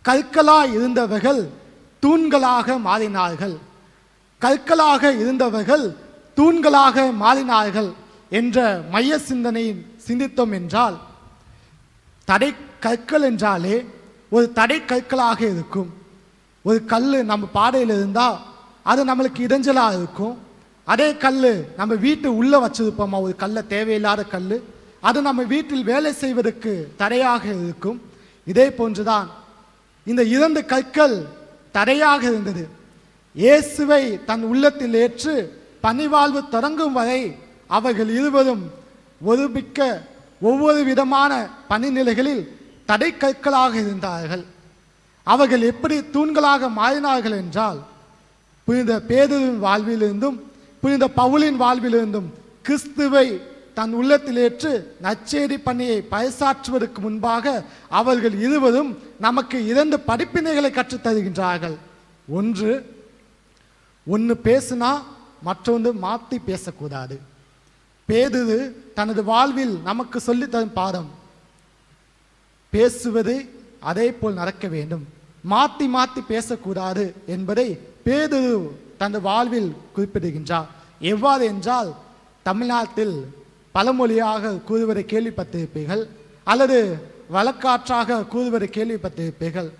கற்களாய் இருந்தவர்கள் தூண்களாக மாறினார்கள். கற்களாக இருந்தவர்கள் தூண்களாக மாறினார்கள் என்ற மைய சிந்தனையை சிந்தித்தோம் என்றால், தடை கற்கள் என்றாலே ஒரு தடை கற்களாக இருக்கும். ஒரு கல் நம்ம பாடையில் இருந்தால் அது நம்மளுக்கு இடைஞ்சலாக இருக்கும். அதே கல் நம்ம வீட்டு உள்ளே வச்சிருப்போமா, ஒரு கல்லை தேவையில்லாத கல், அது நம்ம வீட்டில் வேலை செய்வதற்கு தடையாக இருக்கும். இதே போன்றுதான் இந்த 2 கற்கள் தடையாக இருந்தது. இயேசுவை தன் உள்ளத்தில் ஏற்று பணிவாழ்வு தொடங்கும் வரை அவர்கள் இருவரும் ஒருமிக்க ஒவ்வொரு விதமான பணிநிலைகளில் தடை கற்களாக இருந்தார்கள். அவர்கள் எப்படி தூண்களாக மாறினார்கள் என்றால், புனித பேதுருவின் வாழ்விலிருந்தும் புனித பவுலின் வாழ்விலிருந்தும் கிறிஸ்துவை தன் உள்ளத்தில் ஏற்று நற்செய்தி பணியை பறைசாற்றுவதற்கு முன்பாக அவர்கள் இருவரும் நமக்கு 2 படிப்பினைகளை கற்றுத் தருகின்றார்கள். ஒன்று பேசினா மற்றொன்று மாற்றி பேசக்கூடாது. பேதுரு தனது வாழ்வில் நமக்கு சொல்லி தரும் பாடம், பேசுவது அதே போல் நடக்க வேண்டும், மாற்றி மாற்றி பேசக்கூடாது என்பதை பேதுரு தனது வாழ்வில் குறிப்பிடுகின்றார். எவ்வாறு என்றால், தமிழ்நாட்டில் பழமொழியாக கூறுவதை கேள்விப்பட்டிருப்பீர்கள், அல்லது வழக்காற்றாக கூறுவதை கேள்விப்பட்டிருப்பீர்கள்.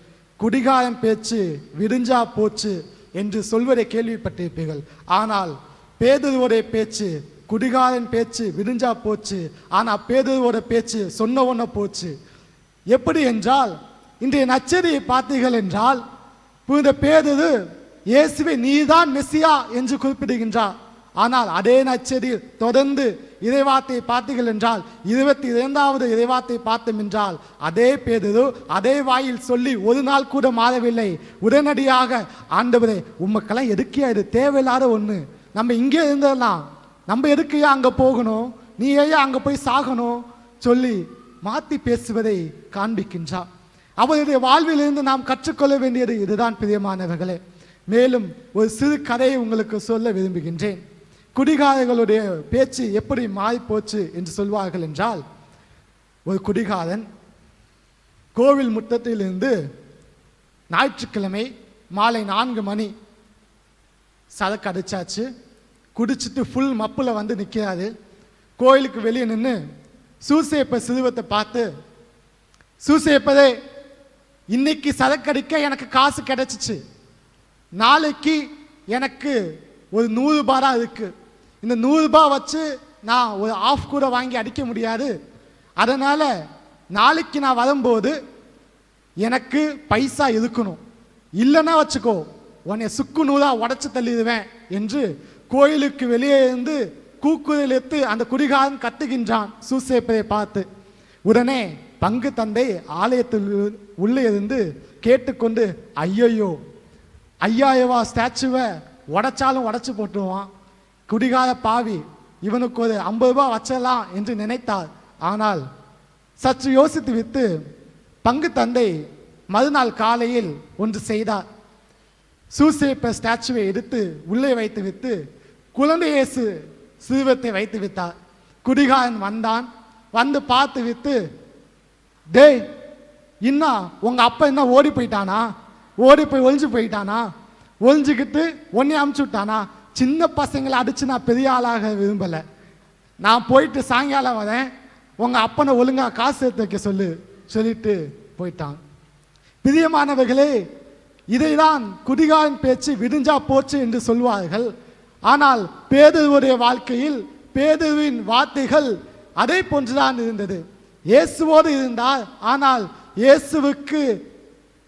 குடிகாரம் பேச்சு விடிஞ்சா போச்சு என்று சொல்வதை கேள்விப்பட்டிருப்பீர்கள். ஆனால் பேதுருவோடைய பேச்சு குடிகாரன் பேச்சு விடிஞ்சா போச்சு, ஆனால் பேதுருவோட பேச்சு சொன்ன ஒன்ன போச்சு. எப்படி என்றால், இன்றைய நற்செய்தியை பார்த்தீர்கள் என்றால், புனித பேதுரு இயேசுவை நீதான் மெசியா என்று குறிப்பிடுகின்றார். ஆனால் அதே நற்செய்தியில் தொடர்ந்து இறைவார்த்தையை பார்த்தீர்கள் என்றால், 22வது இறைவார்த்தையை பார்த்தோம் என்றால், அதே பேதுரு அதே வாயில் சொல்லி ஒரு நாள் கூட மாறவில்லை. உடனடியாக, ஆண்டவரே உமக்கெல்லாம் எதுக்கியா, இது தேவையில்லாத ஒன்று, நம்ம இங்கே இருந்ததெல்லாம், நம்ம எதுக்கையா அங்கே போகணும், நீ ஏன் அங்கே போய் சாகணும் சொல்லி மாற்றி பேசுவதை காண்பிக்கின்றார். அவருடைய வாழ்விலிருந்து நாம் கற்றுக்கொள்ள வேண்டியது இதுதான் பிரியமானவர்களே. மேலும் ஒரு சிறு கதையை உங்களுக்கு சொல்ல விரும்புகின்றேன். குடிகாரர்களுடைய பேச்சு எப்படி மாறி போச்சு என்று சொல்வார்கள் என்றால், ஒரு குடிகாரன் கோவில் முற்றத்திலிருந்து ஞாயிற்றுக்கிழமை மாலை 4 மணி சரக்கு அடிச்சாச்சு, குடிச்சிட்டு ஃபுல் மப்பில் வந்து நிற்கிறாரு. கோயிலுக்கு வெளியே நின்று சூசேப்ப சிறுவத்தை பார்த்து, சூசேப்பதே இன்னைக்கு சரக்கடிக்க எனக்கு காசு கிடைச்சிச்சு, நாளைக்கு எனக்கு ஒரு 100 ரூபாய் தான் இருக்கு, இந்த 100 ரூபாய் வச்சு நான் ஒரு ஆஃப் கூட வாங்கி அடிக்க முடியாது, அதனால் நாளைக்கு நான் வரும்போது எனக்கு பைசா இருக்கணும், இல்லைன்னா வச்சுக்கோ உன்னை சுக்கு நூறாக உடச்சி தள்ளிடுவேன் என்று கோயிலுக்கு வெளியே இருந்து கூக்குரல் எடுத்து அந்த குடிகாரன் கத்துகின்றான் சூசேப்பரை பார்த்து. உடனே பங்கு தந்தை ஆலயத்தில் உள்ளே இருந்து கேட்டுக்கொண்டு, ஐயையோ 5000 ரூபா ஸ்டாச்சுவை உடைச்சாலும் உடைச்சு போட்டுருவான், குடிகார பாவி, இவனுக்கு ஒரு 50 ரூபாய் வச்சலாம் என்று நினைத்தார். ஆனால் சற்று யோசித்து விட்டு பங்கு தந்தை மறுநாள் காலையில் ஒன்று செய்தார். சூசேப்ப ஸ்டாச்சுவை எடுத்து உள்ளே வைத்து விட்டு குழந்தை இயேசு சிறுவத்தை வைத்து விட்டார். குடிகாரன் வந்தான், வந்து பார்த்து விட்டு, டேய் இன்னும் உங்க அப்பா என்ன ஓடி போயிட்டானா, ஓடி போய் ஒழிஞ்சு போயிட்டானா, ஒழிஞ்சுக்கிட்டு ஒன்னே அமுச்சு விட்டானா, சின்ன பசங்களை அடிச்சு நான் பெரிய ஆளாக விரும்பலை, நான் போயிட்டு சாயங்காலம் வரேன், உங்க அப்பனை ஒழுங்கா காசு எடுத்து வைக்க சொல்லிட்டு போயிட்டான். பிரியமானவர்களே, இதைதான் குடிகாரன் பேச்சு விடிஞ்சா போச்சு என்று சொல்வார்கள். ஆனால் பேதுருவுடைய வாழ்க்கையில் பேதுருவின் வார்த்தைகள் அதே போன்றுதான் இருந்தது. இயேசுவோடு இருந்தார், ஆனால்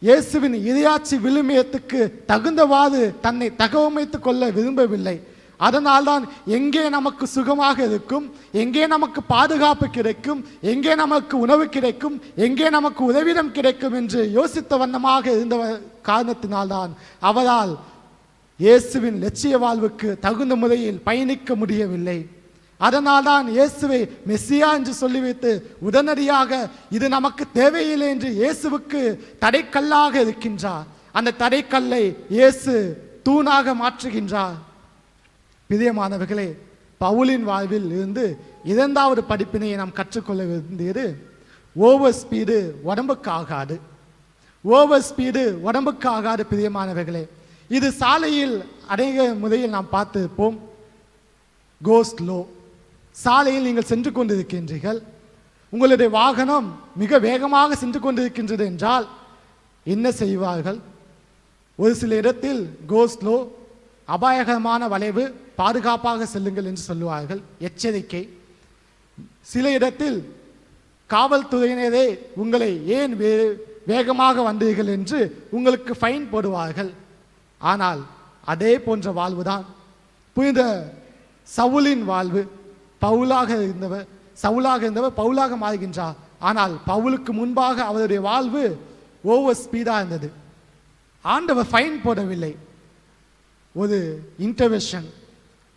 இயேசுவின் இறையாட்சி விழுமியத்துக்கு தகுந்தவாறு தன்னை தகவமைத்துக் கொள்ள விரும்பவில்லை. அதனால்தான் எங்கே நமக்கு சுகமாக இருக்கும், எங்கே நமக்கு பாதுகாப்பு கிடைக்கும், எங்கே நமக்கு உணவு கிடைக்கும், எங்கே நமக்கு உதவிடம் கிடைக்கும் என்று யோசித்த வண்ணமாக இருந்த காரணத்தினால்தான் அவரால் இயேசுவின் லட்சிய வாழ்வுக்கு தகுந்த முறையில் பயணிக்க முடியவில்லை. அதனால்தான் இயேசுவை மெஸ்ஸியா என்று சொல்லிவிட்டு உடனடியாக இது நமக்கு தேவையில்லை என்று இயேசுவுக்கு தடைக்கல்லாக இருக்கின்றார். அந்த தடைக்கல்லை இயேசு தூணாக மாற்றுகின்றார். பிரியமானவர்களே, பவுலின் வாழ்வில் இருந்து 2வது படிப்பினையை நாம் கற்றுக்கொள்ள வேண்டியது, ஓவர் ஸ்பீடு உடம்புக்கு ஆகாது. ஓவர் ஸ்பீடு உடம்புக்கு ஆகாத பிரியமானவர்களே. இது சாலையில் அநேக முறையில் நாம் பார்த்திருப்போம். Go slow. சாலையில் நீங்கள் சென்று கொண்டிருக்கின்றீர்கள், உங்களுடைய வாகனம் மிக வேகமாக சென்று கொண்டிருக்கின்றது என்றால் என்ன செய்வார்கள்? ஒரு சில இடத்தில் கோ ஸ்லோ, அபாயகரமான வளைவு, பாதுகாப்பாக செல்லுங்கள் என்று சொல்லுவார்கள், எச்சரிக்கை. சில இடத்தில் காவல்துறையினரே உங்களை ஏன் வேகமாக வந்தீர்கள் என்று உங்களுக்கு ஃபைன் போடுவார்கள். ஆனால் அதே போன்ற வாழ்வுதான் புனித சவுலின் வாழ்வு. சவுலாக இருந்தவர் பவுலாக மாறுகின்றார். ஆனால் பவுலுக்கு முன்பாக அவருடைய வாழ்வு ஓவர் ஸ்பீடாக இருந்தது. ஆண்டவர் ஃபைன் போடவில்லை, ஒரு இன்டர்வென்ஷன்,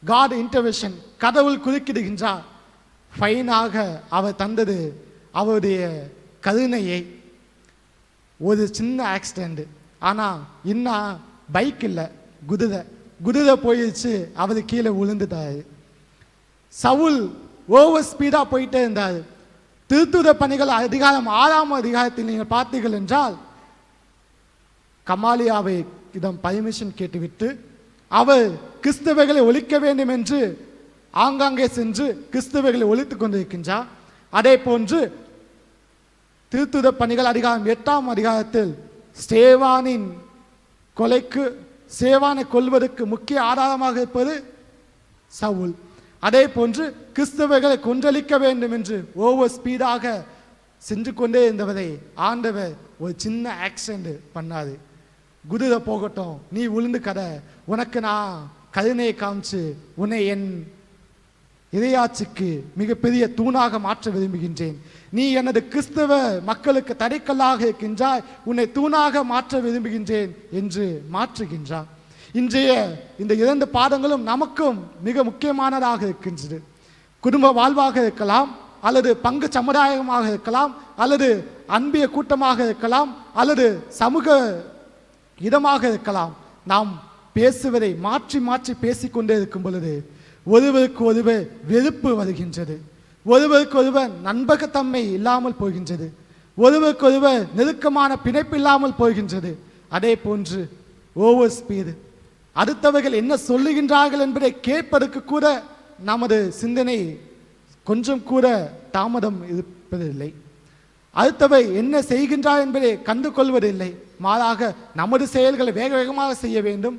காட் இன்டர்வென்ஷன், கடவுள் குறுக்கிடுகின்றார். ஃபைனாக அவர் தந்தது அவருடைய கருணையை. ஒரு சின்ன ஆக்சிடெண்ட், ஆனால் இன்னும் பைக் இல்லை, குதிரை போயிடுச்சு, அவர் கீழே விழுந்துட்டாரு. சவுல் ஓவர் ஸ்பீடாக போயிட்டே இருந்தார். திருத்துத பணிகள் அதிகாரம் 6ஆம் அதிகாரத்தில் நீங்கள் பார்த்தீர்கள் என்றால், கமாலியாவை இடம் பர்மிஷன் கேட்டுவிட்டு அவர் கிறிஸ்தவர்களை ஒழிக்க வேண்டும் என்று ஆங்காங்கே சென்று கிறிஸ்தவர்களை ஒழித்துக் கொண்டிருக்கின்றார். அதே போன்று திருத்துத பணிகள் அதிகாரம் 8ஆம் அதிகாரத்தில் சேவானை கொல்வதற்கு முக்கிய ஆதாரமாக இருப்பது சவுல். அதே போன்று கிறிஸ்தவர்களை கொன்றளிக்க வேண்டும் என்று ஓவர் ஸ்பீடாக சென்று கொண்டே இருந்தவரை ஆண்டவர் ஒரு சின்ன ஆக்சிடென்ட் பண்ணாது. குதிரை போகட்டும், நீ உளுந்து கதை, உனக்கு நான் கருணையை காமிச்சு உன்னை என் இறையாட்சிக்கு மிகப்பெரிய தூணாக மாற்ற விரும்புகின்றேன். நீ எனது கிறிஸ்தவ மக்களுக்கு தடைக்கல்லாக இருக்கின்றாய், உன்னை தூணாக மாற்ற விரும்புகின்றேன் என்று மாற்றுகின்றார். இன்றைய இந்த 2 பாடங்களும் நமக்கும் மிக முக்கியமானதாக இருக்கின்றது. குடும்ப வாழ்வாக இருக்கலாம், அல்லது பங்கு சமுதாயமாக இருக்கலாம், அல்லது அன்பிய கூட்டமாக இருக்கலாம், அல்லது சமூக இடமாக இருக்கலாம். நாம் பேசுவதை மாற்றி மாற்றி பேசிக்கொண்டே இருக்கும் பொழுது ஒருவருக்கு ஒருவர் வெறுப்பு வருகின்றது, ஒருவருக்கு ஒருவர் நண்பகத்தன்மை இல்லாமல் போகின்றது, ஒருவருக்கு ஒருவர் நெருக்கமான பிணைப்பு இல்லாமல் போகின்றது. அதே போன்று ஓவர் ஸ்பீடு, அடுத்தவர்கள் என்ன சொல்லுகின்றார்கள் என்பதை கேட்பதற்கு கூட நமது சிந்தனை கொஞ்சம் கூட தாமதம் இருப்பதில்லை. அடுத்தவை என்ன செய்கின்றார் என்பதை கண்டு கொள்வதில்லை. மாறாக நமது செயல்களை வேக வேகமாக செய்ய வேண்டும்,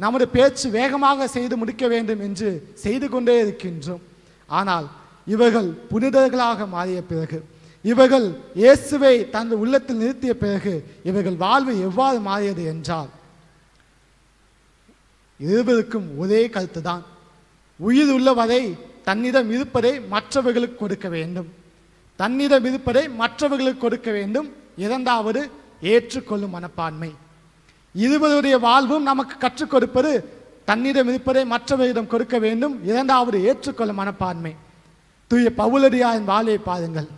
நமது பேச்சு வேகமாக செய்து முடிக்க வேண்டும் என்று செய்து கொண்டே இருக்கின்றோம். ஆனால் இவர்கள் புனிதர்களாக மாறிய பிறகு, இவர்கள் இயேசுவை தனது உள்ளத்தில் நிறுத்திய பிறகு இவர்கள் வாழ்வு எவ்வாறு மாறியது என்றால், இருவருக்கும் ஒரே கருத்து தான். உயிர் உள்ளவரை தன்னிடம் இருப்பதை மற்றவர்களுக்கு கொடுக்க வேண்டும், தன்னிடம் இருப்பதை மற்றவர்களுக்கு கொடுக்க வேண்டும். இரண்டாவது, ஏற்றுக்கொள்ளும் மனப்பான்மை. இருவருடைய வாழ்வும் நமக்கு கற்றுக் கொடுப்பது தன்னிடம் இருப்பதை மற்றவரிடம் கொடுக்க வேண்டும். இரண்டாவது, ஏற்றுக்கொள்ளும் மனப்பான்மை. தூய பவுலடியாரின் வாழ்வை பாருங்கள்.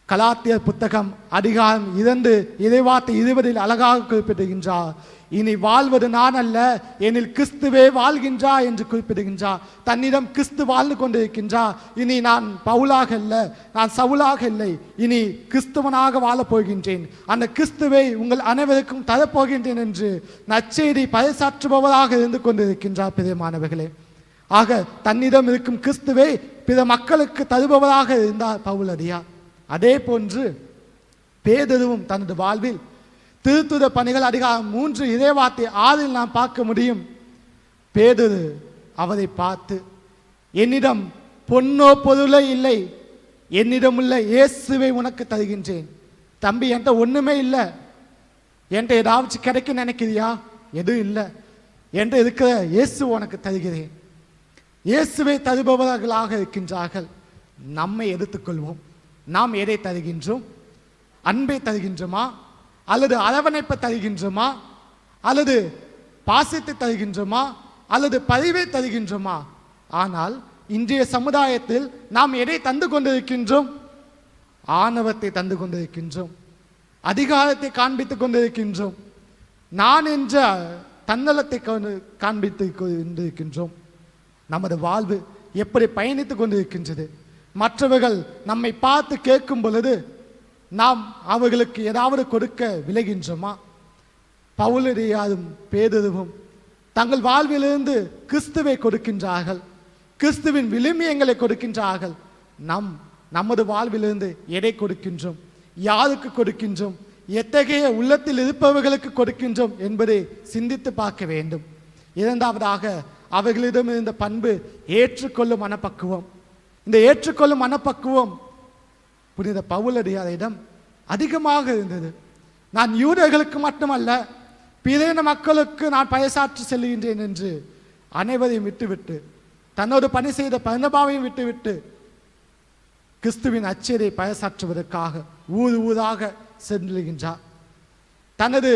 கலாத்தியர் புத்தகம் அதிகாரம் 2 இறைவார்த்தை 20 அழகாக குறிப்பிடுகின்றார். இனி வாழ்வது நான் அல்ல, எனில் கிறிஸ்துவே வாழ்கின்றார் என்று குறிப்பிடுகின்றார். தன்னிடம் கிறிஸ்து வாழ்ந்து கொண்டிருக்கின்றார். இனி நான் பவுலாக அல்ல, நான் சவுலாக இல்லை, இனி கிறிஸ்துவனாக வாழப் போகின்றேன், அந்த கிறிஸ்துவை உங்கள் அனைவருக்கும் தரப்போகின்றேன் என்று நற்செய்தி பறைசாற்றுபவராக இருந்து கொண்டிருக்கின்றார். பிரியமானவர்களே, ஆக தன்னிடம் இருக்கும் கிறிஸ்துவை பிற மக்களுக்கு தருபவராக இருந்தார் பவுலடியார். அதே போன்று பேதுருவும் தனது வாழ்வில் திருத்துத பணிகள் அதிகாரம் 3 இறைவார்த்தை 6 நாம் பார்க்க முடியும். பேதுரு அவரை பார்த்து, என்னிடம் பொன்னோ பொருளோ இல்லை, என்னிடம் உள்ள இயேசுவை உனக்கு தருகின்றேன். தம்பி, என்கிட்ட ஒண்ணுமே இல்லை, என்கிட்ட ஏதாவது கிடைக்க நினைக்கிறியா? எதுவும் இல்லை, என்கிட்ட இருக்கிற இயேசு உனக்கு தருகிறேன். இயேசுவை தருபவர்களாக இருக்கின்றார்கள். நம்மை எடுத்துக்கொள்வோம். நாம் எதை தருகின்றோம்? அன்பை தருகின்றோமா, அல்லது அரவணைப்பை தருகின்றோமா, அல்லது பாசத்தை தருகின்றோமா, அல்லது பரிவை தருகின்றோமா? ஆனால் இன்றைய சமுதாயத்தில் நாம் எதை தந்து கொண்டிருக்கின்றோம்? ஆணவத்தை தந்து கொண்டிருக்கின்றோம், அதிகாரத்தை காண்பித்துக் கொண்டிருக்கின்றோம், நான் என்ற தன்னலத்தை காண்பித்து கொண்டிருக்கின்றோம். நமது வாழ்வு எப்படி பயணித்துக் கொண்டிருக்கின்றது? மற்றவர்கள் நம்மை பார்த்து கேட்கும் பொழுது நாம் அவர்களுக்கு ஏதாவது கொடுக்க விளைகின்றோமா? பவுலடியாரும் பேதுருவும் தங்கள் வாழ்விலிருந்து கிறிஸ்துவை கொடுக்கின்றார்கள், கிறிஸ்துவின் விழுமியங்களை கொடுக்கின்றார்கள். நமது வாழ்விலிருந்து எதை கொடுக்கின்றோம், யாருக்கு கொடுக்கின்றோம், எத்தகைய உள்ளத்தில் இருப்பவர்களுக்கு கொடுக்கின்றோம் என்பதை சிந்தித்து பார்க்க வேண்டும். இரண்டாவதாக அவர்களிடம் இருந்த பண்பு ஏற்றுக்கொள்ளும் மனப்பக்குவம். இந்த ஏற்றுக்கொள்ளும் மனப்பக்குவம் புனித பவுலடியாரிடம் அதிகமாக இருந்தது. நான் யூதர்களுக்கு மட்டுமல்ல, பிற மக்களுக்கு நான் பறைசாற்றி செல்கின்றேன் என்று அனைவரையும் விட்டுவிட்டு, தன்னோடு பணி செய்த பர்னபாவையும் விட்டுவிட்டு கிறிஸ்துவின் அச்சரை பறைசாற்றுவதற்காக ஊர் ஊராக செல்கின்றார். தனது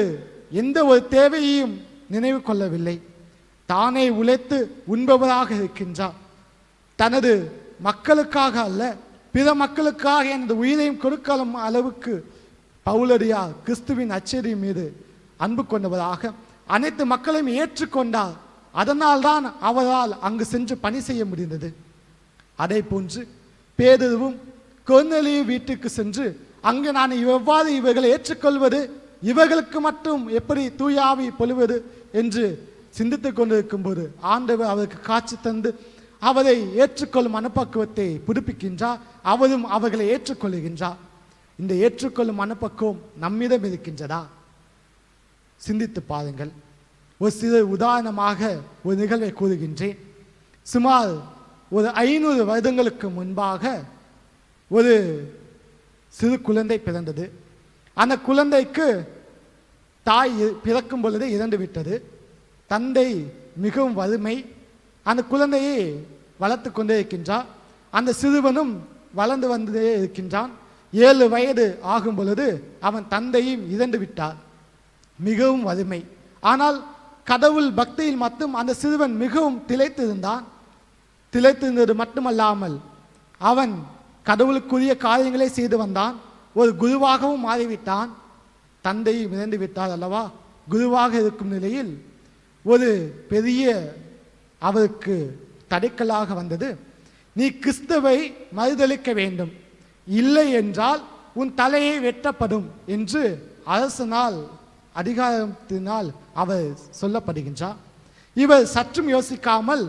எந்த ஒரு தேவையையும் நினைவு கொள்ளவில்லை. தானே உழைத்து உண்பவராக இருக்கின்றார். தனது மக்களுக்காக அல்ல, பிற மக்களுக்காக எனது உயிரையும் கொடுக்கும் அளவுக்கு பவுலடியார் கிறிஸ்துவின் அச்சரி மீது அன்பு கொண்டவராக அனைத்து மக்களையும் ஏற்றுக்கொண்டார். அதனால்தான் அவரால் அங்கு சென்று பணி செய்ய முடிந்தது. அதை போன்று பேதுருவும் கொர்நேலியு வீட்டுக்கு சென்று அங்கு நான் எவ்வாறு இவர்களை ஏற்றுக்கொள்வது, இவர்களுக்கு மட்டும் எப்படி தூயாவி பொழுவது என்று சிந்தித்துக் கொண்டிருக்கும் போது ஆண்டவர் அவருக்கு காட்சி தந்து அவரை ஏற்றுக்கொள்ளும் மனப்பக்குவத்தை புதுப்பிக்கின்றார். அவரும் அவர்களை ஏற்றுக்கொள்ளுகின்றார். இந்த ஏற்றுக்கொள்ளும் மனப்பக்குவம் நம்மிடம் இருக்கின்றதா? சிந்தித்து பாருங்கள். ஒரு சிறு உதாரணமாக ஒரு நிகழ்வை கூறுகின்றேன். சுமார் ஒரு 500 வருடங்களுக்கு முன்பாக ஒரு சிறு குழந்தை பிறந்தது. அந்த குழந்தைக்கு தாய் பிறக்கும் பொழுது இறந்து விட்டது. தந்தை மிகவும் வறுமை. அந்த குழந்தையை வளர்த்து கொண்டே இருக்கின்றார். அந்த சிறுவனும் வளர்ந்து வந்தே இருக்கின்றான். 7 வயது ஆகும் பொழுது அவன் தந்தையும் இறந்து விட்டார். மிகவும் வறுமை. ஆனால் கடவுள் பக்தியில் மட்டும் அந்த சிறுவன் மிகவும் திளைத்திருந்தான். திளைத்திருந்தது மட்டுமல்லாமல் அவன் கடவுளுக்குரிய காரியங்களை செய்து வந்தான். ஒரு குருவாகவும் மாறிவிட்டான். தந்தையும் இறந்து விட்டார் அல்லவா? குருவாக இருக்கும் நிலையில் ஒரு பெரிய அவருக்கு தடைக்கலாக வந்தது. நீ கிறிஸ்துவை மறுதலிக்க வேண்டும், இல்லை என்றால் உன் தலையை வெட்டப்படும் என்று அரசனால் அதிகாரத்தினால் அவர் சொல்லப்படுகின்றார். இவர் சற்றும் யோசிக்காமல்,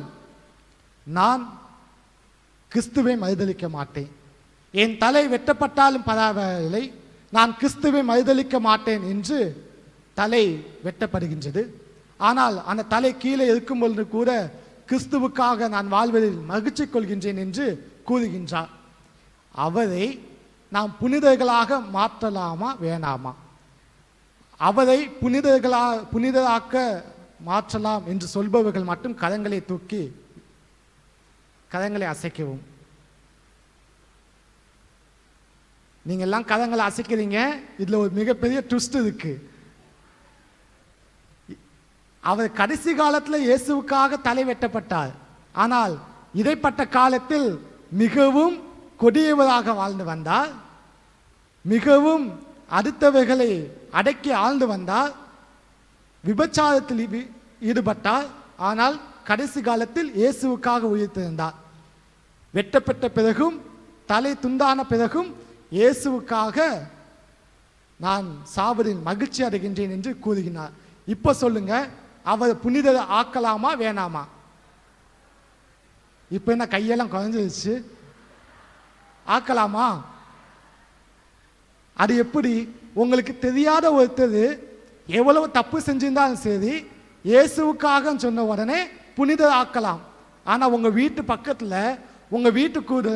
நான் கிறிஸ்துவை மறுதலிக்க மாட்டேன், என் தலை வெட்டப்பட்டாலும் பரவாயில்லை, நான் கிறிஸ்துவை மறுதலிக்க மாட்டேன் என்று தலை வெட்டப்படுகின்றது. ஆனால் அந்த தலை கீழே இருக்கும் பொழுது கூட கிறிஸ்துவுக்காக நான் வாழ்வதில் மகிழ்ச்சி கொள்கின்றேன் என்று கூறுகின்றார். அவரை நாம் புனிதர்களாக மாற்றலாமா வேணாமா? அவரை புனிதராக்க மாற்றலாம் என்று சொல்பவர்கள் மட்டும் கரங்களை தூக்கி கரங்களை அசைக்கவும். நீங்க எல்லாம் கரங்களை அசைக்கிறீங்க. இதுல ஒரு மிகப்பெரிய ட்விஸ்ட் இருக்கு. அவர் கடைசி காலத்தில் இயேசுவுக்காக தலை வெட்டப்பட்டார். ஆனால் இடைப்பட்ட காலத்தில் மிகவும் கொடியவராக வாழ்ந்து வந்தார். மிகவும் அடுத்தவர்களை அடக்கி ஆழ்ந்து வந்தார். விபச்சாரத்தில் ஈடுபட்டார். ஆனால் கடைசி காலத்தில் இயேசுவுக்காக உயிர்த்திருந்தார். வெட்டப்பட்ட பிறகும் தலை துண்டான பிறகும் இயேசுவுக்காக நான் சாவதில் மகிழ்ச்சி அடைகின்றேன் என்று கூறுகிறார். இப்போ சொல்லுங்க, அவர் புனிதர் ஆக்கலாமா வேணாமா? இப்போ என்ன கையெல்லாம் குறைஞ்சிருச்சு? ஆக்கலாமா? அது எப்படி? உங்களுக்கு தெரியாத ஒருத்தர் எவ்வளவு தப்பு செஞ்சிருந்தாலும் சரி, இயேசுவுக்காக சொன்ன உடனே புனிதர் ஆக்கலாம். ஆனால் உங்கள் வீட்டு பக்கத்தில், உங்கள் வீட்டுக்கூட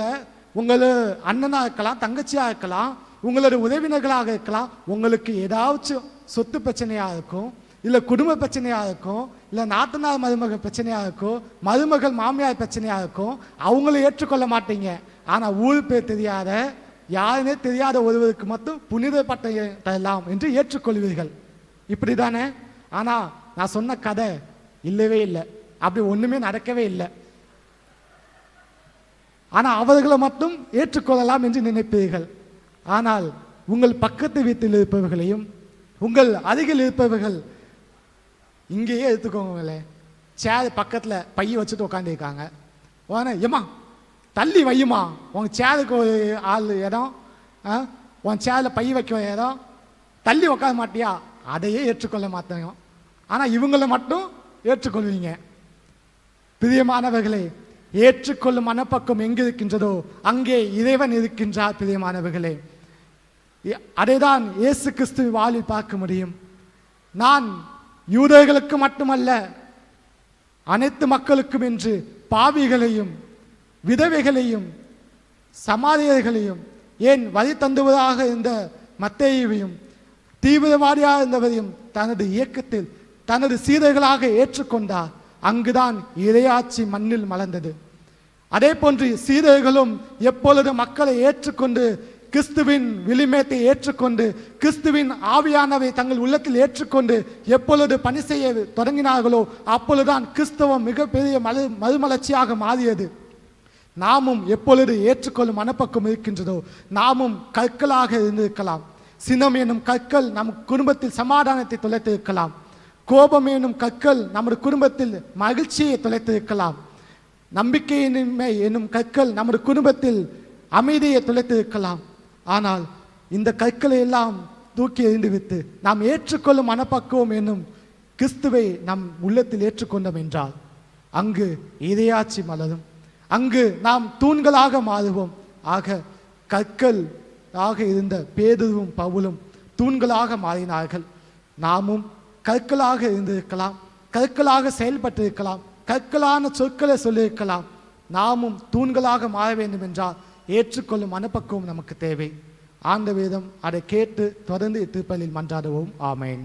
உங்களோட அண்ணனாக இருக்கலாம், தங்கச்சியாக இருக்கலாம், உங்களோட உறவினர்களாக இருக்கலாம், உங்களுக்கு ஏதாச்சும் சொத்து பிரச்சனையாக இருக்கும், இல்லை குடும்ப பிரச்சனையாக இருக்கும், இல்லை நாத்தனார் மருமகள் பிரச்சனையாக இருக்கும், மருமகள் மாமியார் பிரச்சனையாக இருக்கும். அவங்கள ஏற்றுக்கொள்ள மாட்டீங்க. ஆனால் ஊர் பேர் தெரியாத, யாருமே தெரியாத ஒருவருக்கு மட்டும் புனித பட்டம் தரலாம் என்று ஏற்றுக்கொள்வீர்கள். இப்படி தானே? ஆனால் நான் சொன்ன கதை இல்லவே இல்லை. அப்படி ஒன்றுமே நடக்கவே இல்லை. ஆனால் அவர்களை மட்டும் ஏற்றுக்கொள்ளலாம் என்று நினைப்பீர்கள். ஆனால் உங்கள் பக்கத்து வீட்டில் இருப்பவர்களையும், உங்கள் அருகில் இருப்பவர்கள், இங்கேயே எடுத்துக்கோங்களே, சேர் பக்கத்தில் பைய வச்சுட்டு உட்காந்துருக்காங்க. ஏமா தள்ளி வையுமா, உங்கள் சேருக்கு ஒரு ஆள் இடம், உன் சேரில் பை வைக்க இடம், தள்ளி உட்கார மாட்டியா, அதையே ஏற்றுக்கொள்ள மாட்டாங்க. ஆனால் இவங்களை மட்டும் ஏற்றுக்கொள்வீங்க. பிரியமானவர்களே, ஏற்றுக்கொள்ளும் மனப்பக்கம் எங்கே இருக்கின்றதோ அங்கே இறைவன் இருக்கின்றார். பிரியமானவர்களே, அதைதான் இயேசு கிறிஸ்து வாழ்வில் பார்க்க முடியும். நான் யூதர்களுக்கு மட்டுமல்ல, அனைத்து மக்களுக்கும் என்று பாவிகளையும் விதவைகளையும் சமாரியர்களையும், ஏன் வரி தந்துவதாக இருந்த மத்தேயுவையும் தீவிரவாதியாக இருந்தவரையும் தனது இயக்கத்தில் தனது சீடர்களாக ஏற்றுக்கொண்டார். அங்குதான் இறையாட்சி மண்ணில் மலர்ந்தது. அதே போன்று சீடர்களும் எப்பொழுது மக்களை ஏற்றுக்கொண்டு கிறிஸ்துவின் விளிமேத்தை ஏற்றுக்கொண்டு கிறிஸ்துவின் ஆவியானவை தங்கள் உள்ளத்தில் ஏற்றுக்கொண்டு எப்பொழுது பணி செய்ய தொடங்கினார்களோ அப்பொழுதுதான் கிறிஸ்தவம் மிகப்பெரிய மறுமலர்ச்சியாக மாறியது. நாமும் எப்பொழுது ஏற்றுக்கொள்ளும் மனப்பக்கம் இருக்கின்றதோ நாமும் கற்களாக இருந்திருக்கலாம். சினம் எனும் கற்கள் நம் குடும்பத்தில் சமாதானத்தை தொலைத்திருக்கலாம். கோபம் எனும் கற்கள் நமது குடும்பத்தில் மகிழ்ச்சியை தொலைத்திருக்கலாம். நம்பிக்கையின்மை எனும் கற்கள் நமது குடும்பத்தில் அமைதியை தொலைத்திருக்கலாம். ஆனால் இந்த கற்களை எல்லாம் தூக்கி எறிந்துவிட்டு நாம் ஏற்றுக்கொள்ளும் மனப்பக்குவம் என்னும் கிறிஸ்துவை நம் உள்ளத்தில் ஏற்றுக்கொண்டோம் என்றால் அங்கு இறையாட்சி மலரும். அங்கு நாம் தூண்களாக மாறுவோம். ஆக கற்கள் ஆக இருந்த பேதுருவும் பவுலும் தூண்களாக மாறினார்கள். நாமும் கற்களாக இருந்திருக்கலாம், கற்களாக செயல்பட்டிருக்கலாம், கற்களான சொற்களை சொல்லியிருக்கலாம். நாமும் தூண்களாக மாற வேண்டும் என்றால் ஏற்றுக்கொள்ளும் மனப்பக்குவம் நமக்கு தேவை. ஆண்டவரிடம் அதை கேட்டு தொடர்ந்து திருப்பலியில் மன்றாடுவோம். ஆமேன்.